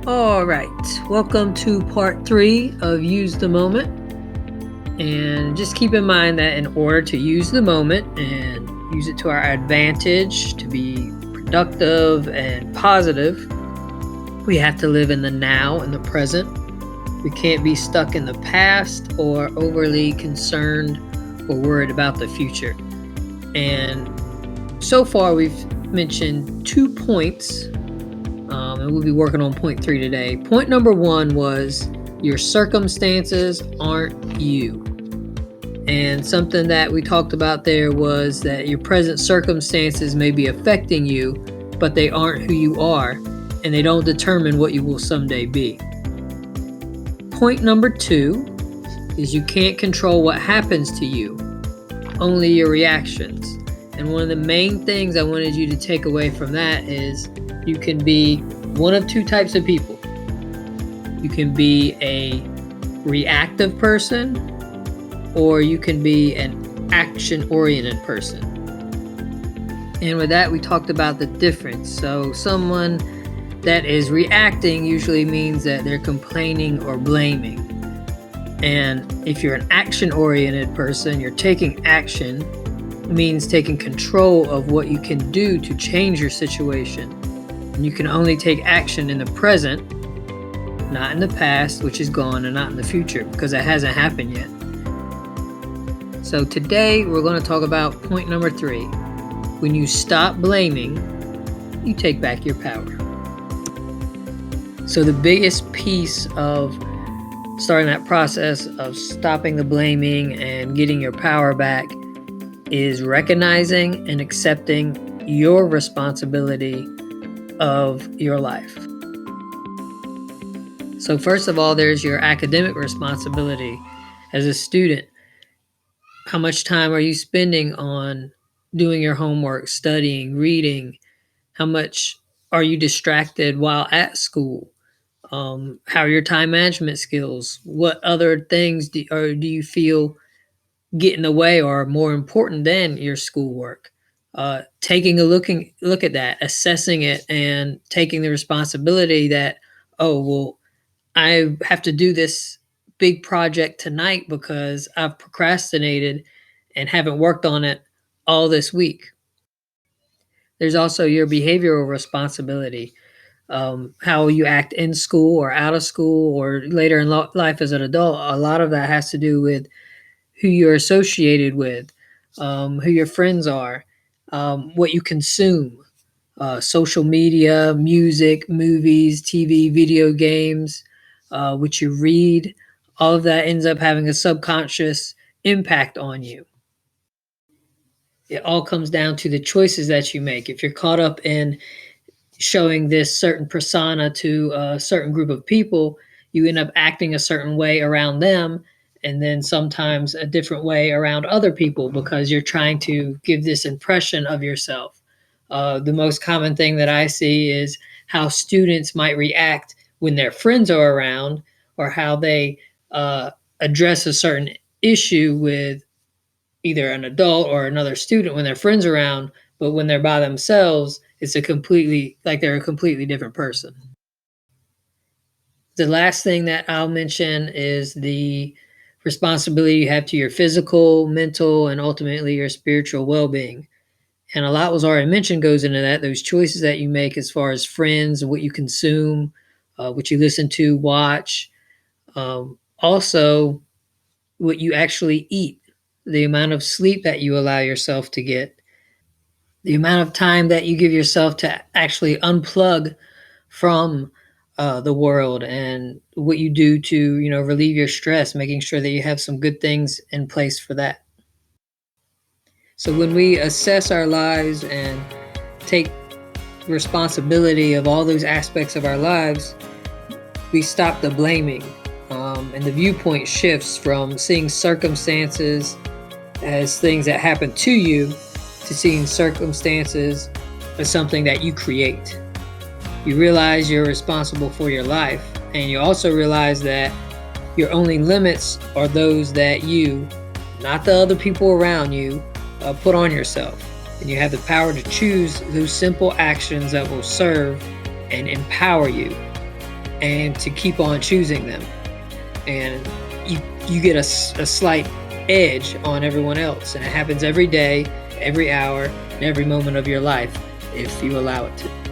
All right, welcome to part 3 of Use the Moment. And just keep in mind that in order to use the moment and use it to our advantage, to be productive and positive, we have to live in the now and the present. We can't be stuck in the past or overly concerned or worried about the future. And so far, we've mentioned 2 points. And we'll be working on point 3 today. Point number 1 was your circumstances aren't you. And something that we talked about there was that your present circumstances may be affecting you, but they aren't who you are, and they don't determine what you will someday be. Point number 2 is you can't control what happens to you, only your reactions. And one of the main things I wanted you to take away from that is you can be one of 2 types of people. You can be a reactive person, or you can be an action-oriented person. And with that, we talked about the difference. So someone that is reacting usually means that they're complaining or blaming. And if you're an action-oriented person, you're taking action, means taking control of what you can do to change your situation. And you can only take action in the present, not in the past, which is gone, and not in the future, because it hasn't happened yet. So today we're going to talk about point number 3. When you stop blaming, you take back your power. So the biggest piece of starting that process of stopping the blaming and getting your power back is recognizing and accepting your responsibility of your life. So first of all, there's your academic responsibility as a student. How much time are you spending on doing your homework, studying, reading? How much are you distracted while at school? How are your time management skills? What other things do you feel get in the way or are more important than your schoolwork? Taking a look at that, assessing it, and taking the responsibility that, oh, well, I have to do this big project tonight because I've procrastinated and haven't worked on it all this week. There's also your behavioral responsibility, how you act in school or out of school or later in life as an adult. A lot of that has to do with who you're associated with, who your friends are, what you consume, social media, music, movies, TV, video games, what you read. All of that ends up having a subconscious impact on you. It all comes down to the choices that you make. If you're caught up in showing this certain persona to a certain group of people, you end up acting a certain way around them, and then sometimes a different way around other people because you're trying to give this impression of yourself. The most common thing that I see is how students might react when their friends are around, or how they address a certain issue with either an adult or another student when their friends are around, but when they're by themselves, it's they're a completely different person. The last thing that I'll mention is the responsibility you have to your physical, mental, and ultimately your spiritual well-being. And a lot was already mentioned goes into that, those choices that you make as far as friends, what you consume, what you listen to, watch, also what you actually eat, the amount of sleep that you allow yourself to get, the amount of time that you give yourself to actually unplug from the world, and what you do to, relieve your stress, making sure that you have some good things in place for that. So when we assess our lives and take responsibility of all those aspects of our lives, we stop the blaming, and the viewpoint shifts from seeing circumstances as things that happen to you to seeing circumstances as something that you create. You realize you're responsible for your life, and you also realize that your only limits are those that you, not the other people around you, put on yourself. And you have the power to choose those simple actions that will serve and empower you. and to keep on choosing them. And you get a slight edge on everyone else, and it happens every day, every hour, and every moment of your life if you allow it to.